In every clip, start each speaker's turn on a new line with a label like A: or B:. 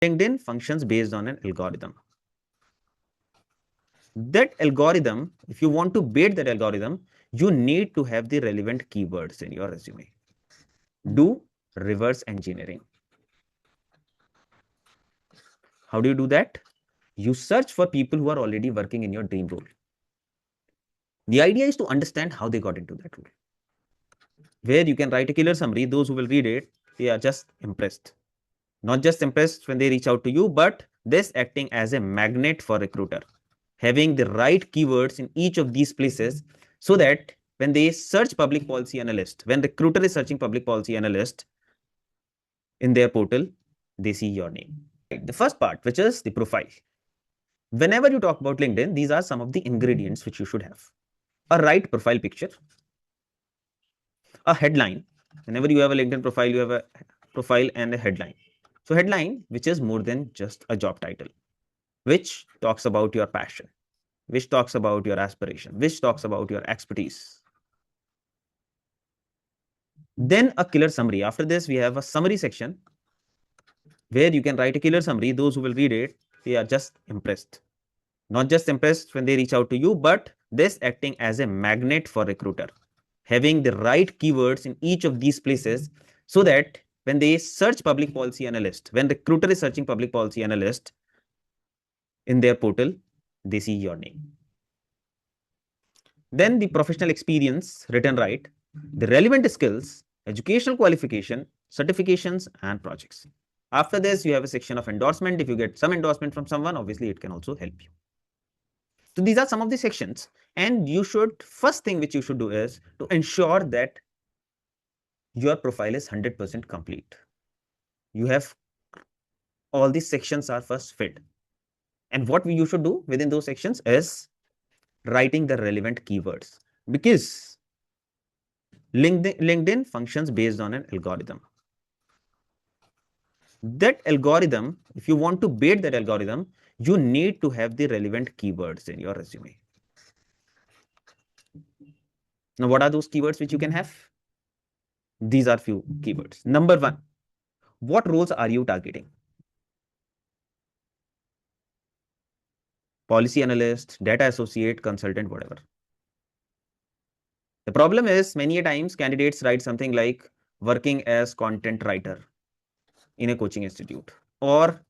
A: LinkedIn functions based on an algorithm. That algorithm, if you want to bait that algorithm, you need to have the relevant keywords in your resume. Do reverse engineering. How do you do that? You search for people who are already working in your dream role. The idea is to understand how they got into that role. Where you can write a killer summary, those who will read it, they are just impressed. Not just impressed when they reach out to you, but this acting as a magnet for recruiter, having the right keywords in each of these places so that when they search public policy analyst, when recruiter is searching public policy analyst in their portal, they see your name. The first part, which is the profile. Whenever you talk about LinkedIn, these are some of the ingredients which you should have. A right profile picture, a headline. Whenever you have a LinkedIn profile, you have a profile and a headline. So headline, which is more than just a job title, which talks about your passion, which talks about your aspiration, which talks about your expertise. Then a killer summary. After this, we have a summary section where you can write a killer summary. Those who will read it, they are just impressed. Not just impressed when they reach out to you, but this acting as a magnet for recruiter, having the right keywords in each of these places so that when they search public policy analyst, when recruiter is searching public policy analyst in their portal, they see your name. Then the professional experience written right, the relevant skills, educational qualification, certifications, and projects. After this, you have a section of endorsement. If you get some endorsement from someone, obviously it can also help you. So these are some of the sections, and you should, first thing which you should do is to ensure that your profile is 100% complete. You have all these sections are first fit. And what you should do within those sections is writing the relevant keywords, because LinkedIn functions based on an algorithm. That algorithm, if you want to bait that algorithm, you need to have the relevant keywords in your resume. Now, what are those keywords which you can have? These are few keywords. Number one, what roles are you targeting? Policy analyst, data associate, consultant, whatever. The problem is many times candidates write something like working as content writer in a coaching institute or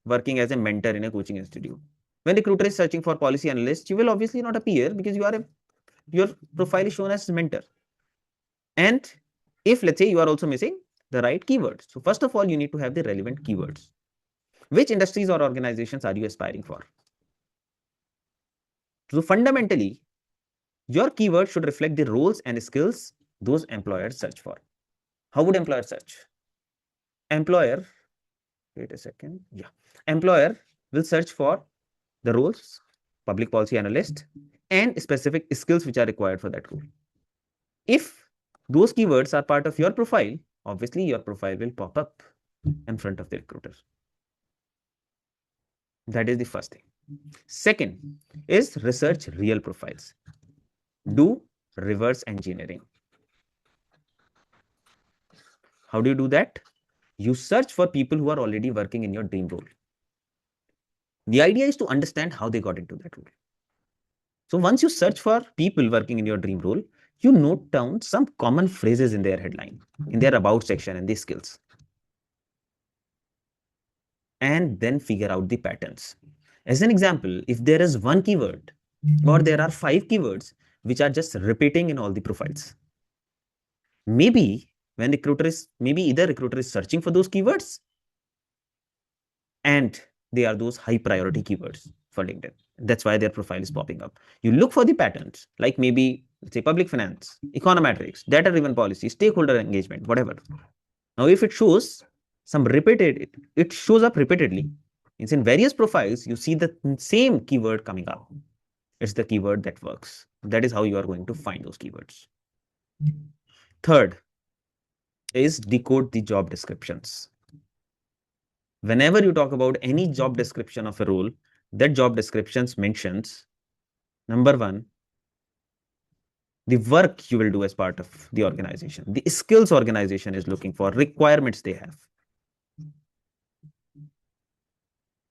A: working as a mentor in a coaching institute. When recruiter is searching for policy analyst, you will obviously not appear because your profile is shown as mentor. And if let's say you are also missing the right keywords. So first of all, you need to have the relevant keywords. Which industries or organizations are you aspiring for? So fundamentally, your keyword should reflect the roles and skills those employers search for. How would employer search? Employer, wait a second. Yeah. Employer will search for the roles, public policy analyst, and specific skills which are required for that role. If those keywords are part of your profile, obviously your profile will pop up in front of the recruiter. That is the first thing. Second is research real profiles. Do reverse engineering. How do you do that? You search for people who are already working in your dream role. The idea is to understand how they got into that role. So once you search for people working in your dream role, you note down some common phrases in their headline, in their about section and the skills. And then figure out the patterns. As an example, if there is one keyword or there are 5 keywords which are just repeating in all the profiles, maybe either recruiter is searching for those keywords and they are those high priority keywords for LinkedIn. That's why their profile is popping up. You look for the patterns, like maybe let's say public finance, econometrics, data driven policy, stakeholder engagement, whatever. Now, if it shows it shows up repeatedly. It's in various profiles, you see the same keyword coming up. It's the keyword that works. That is how you are going to find those keywords. Third is decode the job descriptions. Whenever you talk about any job description of a role, that job descriptions mentions, number one, the work you will do as part of the organization, the skills organization is looking for, requirements they have.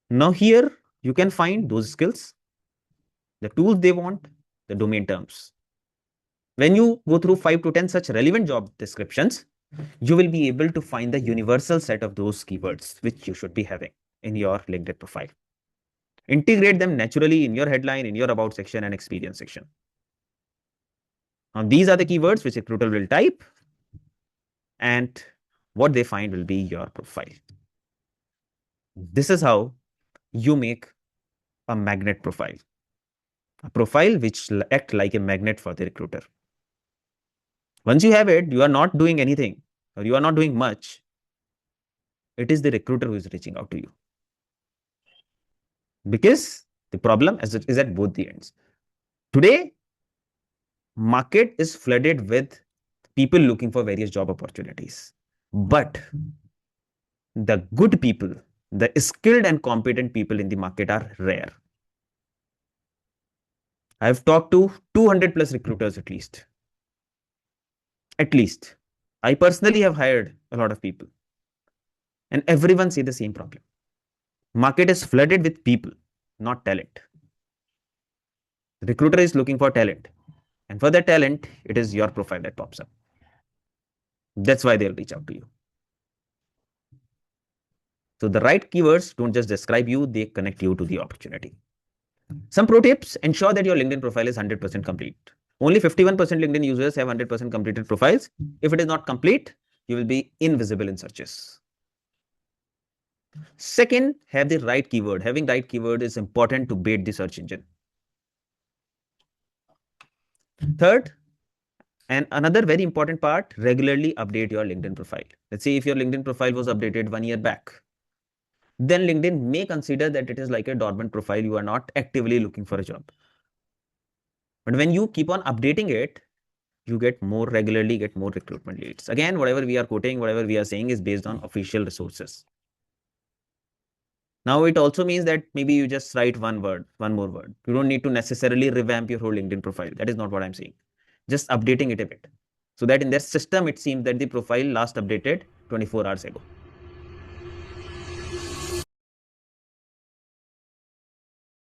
A: Now here you can find those skills, the tools they want, the domain terms. When you go through 5 to 10 such relevant job descriptions, you will be able to find the universal set of those keywords which you should be having in your LinkedIn profile. Integrate them naturally in your headline, in your about section and experience section. Now, these are the keywords which recruiter will type, and what they find will be your profile. This is how you make a magnet profile, a profile which act like a magnet for the recruiter. Once you have it, you are not doing anything or you are not doing much. It is the recruiter who is reaching out to you. Because the problem is at both the ends. Today, market is flooded with people looking for various job opportunities. But the good people, the skilled and competent people in the market are rare. I've talked to 200 plus recruiters at least. At least. I personally have hired a lot of people. And everyone see the same problem. Market is flooded with people, not talent. The recruiter is looking for talent. And for that talent, it is your profile that pops up. That's why they'll reach out to you. So the right keywords don't just describe you, they connect you to the opportunity. Some pro tips: ensure that your LinkedIn profile is 100% complete. Only 51% LinkedIn users have 100% completed profiles. If it is not complete, you will be invisible in searches. Second, have the right keyword. Having right keyword is important to bait the search engine. Third, and another very important part, regularly update your LinkedIn profile. Let's say if your LinkedIn profile was updated 1 year back, then LinkedIn may consider that it is like a dormant profile. You are not actively looking for a job. But when you keep on updating it, you get more regularly, get more recruitment leads. Again, whatever we are quoting, whatever we are saying is based on official resources. Now, it also means that maybe you just write one more word. You don't need to necessarily revamp your whole LinkedIn profile. That is not what I'm saying. Just updating it a bit. So that in their system, it seems that the profile last updated 24 hours ago.